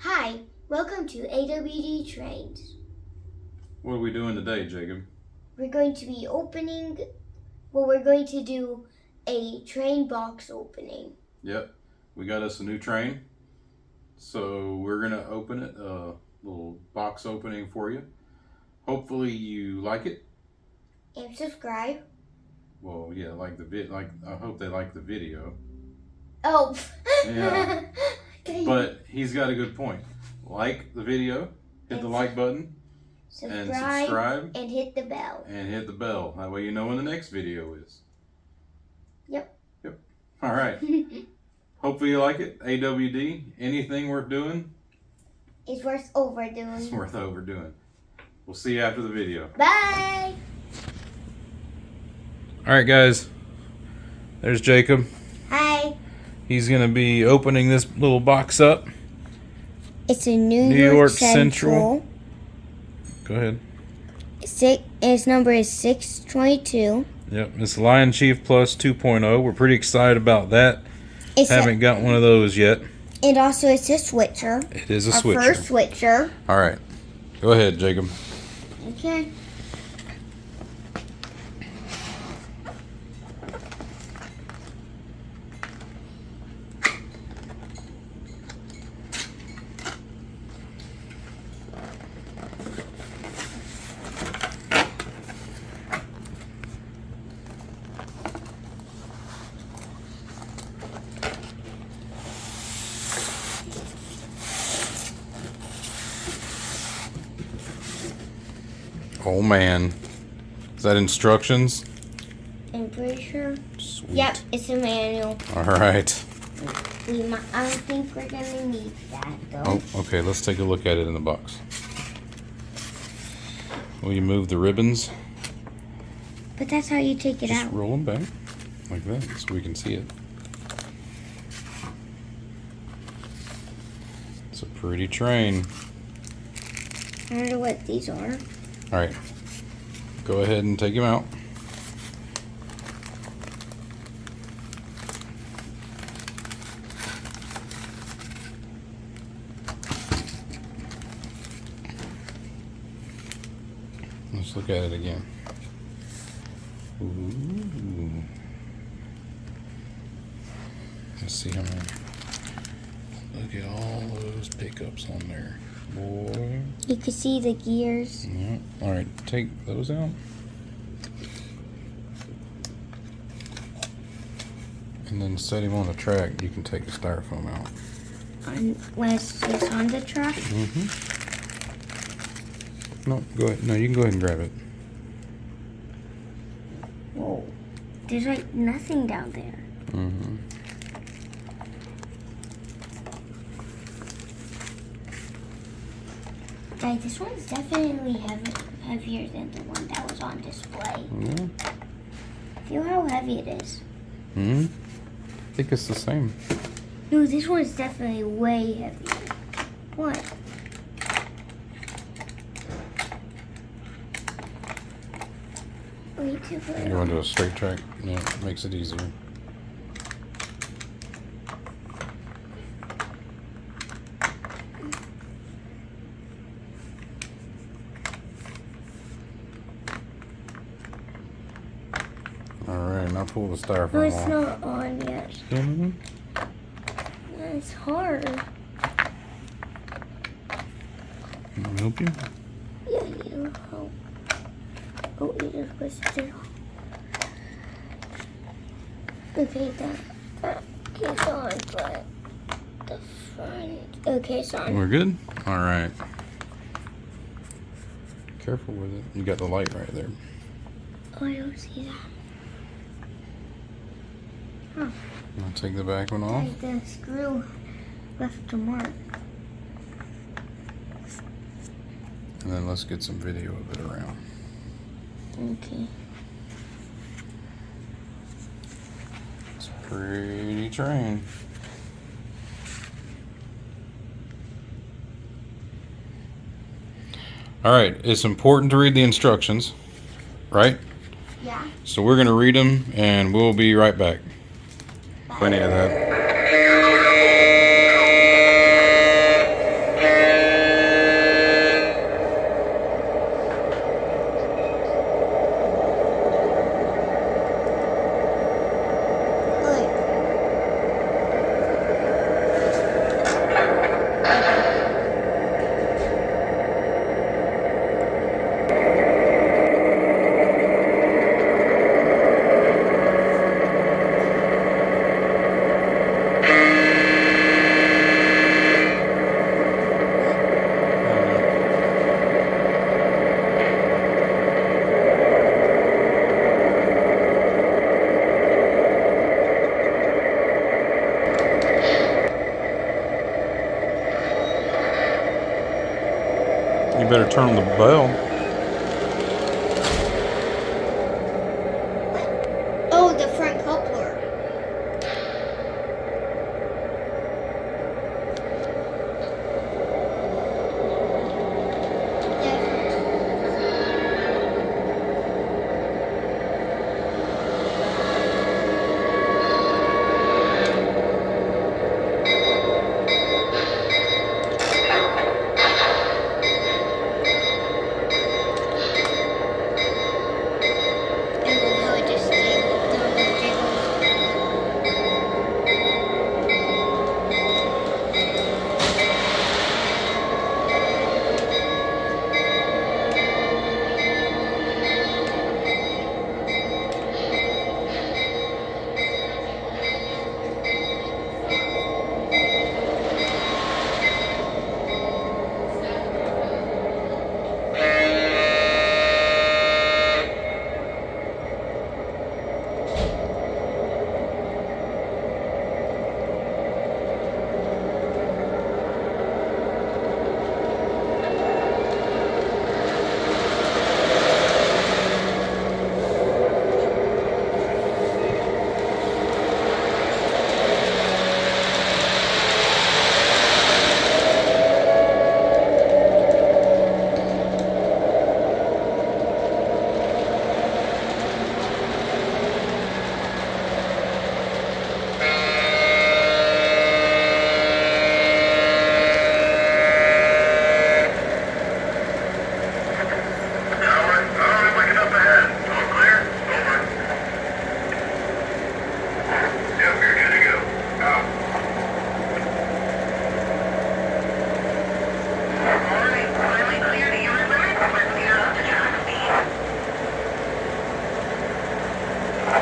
Hi, welcome to AWD Trains. What are we doing today, Jacob? We're going to be we're going to do a train box opening. Yep, we got us a new train. So we're going to open it, a little box opening for you. Hopefully you like it. And subscribe. Well, yeah, I hope they like the video. Oh. Yeah. But he's got a good point. Like the video, hit the like button, subscribe, and hit the bell. That way you know when the next video is. Yep. All right. Hopefully you like it. AWD, anything worth doing? It's worth overdoing. It's worth overdoing. We'll see you after the video. Bye. All right, guys. There's Jacob. Hi. He's going to be opening this little box up. It's a New York Central. Go ahead. Its number is 622. Yep, it's Lion Chief Plus 2.0. We're pretty excited about that. Haven't got one of those yet. And also it's a switcher. It is a switcher. Our first switcher. All right. Go ahead, Jacob. Okay. Oh, man. Is that instructions? I'm pretty sure. Sweet. Yep, it's a manual. All right. I don't think we're going to need that, though. Oh, okay. Let's take a look at it in the box. Will you move the ribbons? But that's how you take it Just out. roll them back like that so we can see it. It's a pretty train. I don't know what these are. All right. Go ahead and take him out. Let's look at it again. Ooh. Let's see how many. Look at all those pickups on there. Boy. You can see the gears. Yeah. All right, take those out. And then set him on the track. You can take the styrofoam out. When it's on the track? Mm-hmm. No, go ahead. No, you can go ahead and grab it. Whoa. There's like nothing down there. Mm-hmm. Like, this one's definitely heavier than the one that was on display. Yeah. Feel how heavy it is. Hmm. I think it's the same. No, this one's definitely way heavier. What? Wait to put it You on. want to do a straight track? Yeah, it makes it easier. Alright, now pull the styrofoam No, it's off. not on yet. Mm-hmm. It's hard. Can I help you? Yeah, you help. Oh, you just pushed it off. Okay, that is on, but the front. Okay, it's on. We're good? Alright. Careful with it. You got the light right there. Oh, I don't see that. Huh. I'll take the back one off. Like the screw left a mark. And then let's get some video of it around. Okay. It's a pretty train. Alright, it's important to read the instructions, right? Yeah. So we're going to read them and we'll be right back. Plenty of that. You better turn on the bell. Oh, the front coupler.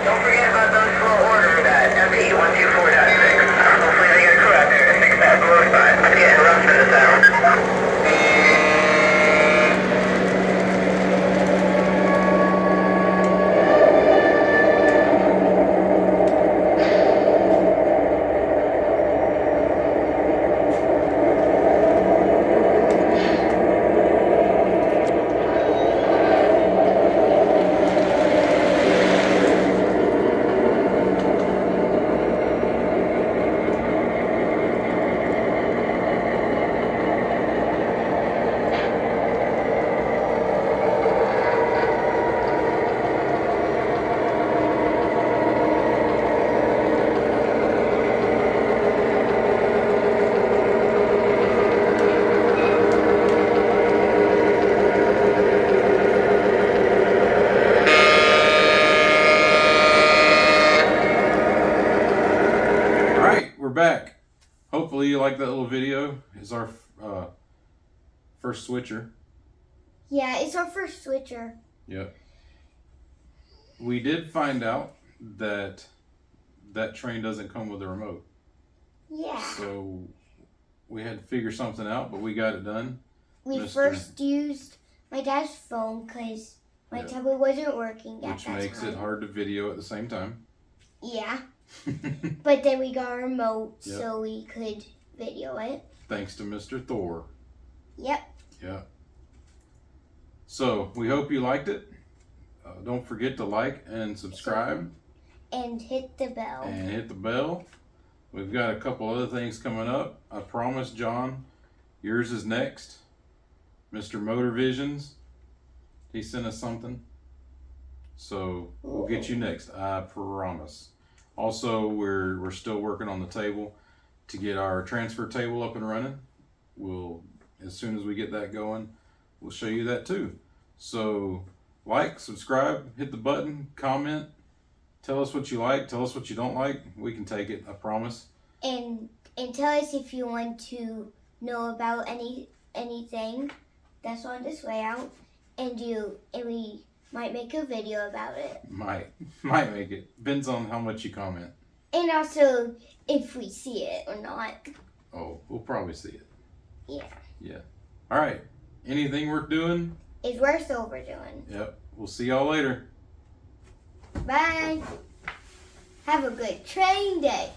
Don't forget about those slow orders at MP 124.6. Hopefully they get it correct and fix that blow spot. It's getting rough in the sound. We're back. Hopefully you like that little video. It's our first switcher. Yeah, it's our first switcher. Yep. We did find out that that train doesn't come with a remote. Yeah. So we had to figure something out, but we got it done. We first used my dad's phone because my tablet wasn't working at that time. Which makes it hard to video at the same time. Yeah. But then we got a remote so we could video it. Thanks to Mr. Thor. Yep. Yeah. So we hope you liked it. Don't forget to like and subscribe. And hit the bell. We've got a couple other things coming up. I promise, John, yours is next. Mr. Motor Visions. He sent us something. So we'll get you next. I promise. Also, we're still working on the table to get our transfer table up and running. We'll, as soon as we get that going, we'll show you that too. So like, subscribe, hit the button, comment, tell us what you like, tell us what you don't like. We can take it, I promise. And tell us if you want to know about anything that's on this way out, and we might make a video about it. Might make it. Depends on how much you comment. And also if we see it or not. Oh, we'll probably see it. Yeah. Yeah. All right. Anything worth doing is worth overdoing. Yep. We'll see y'all later. Bye. Have a good train day.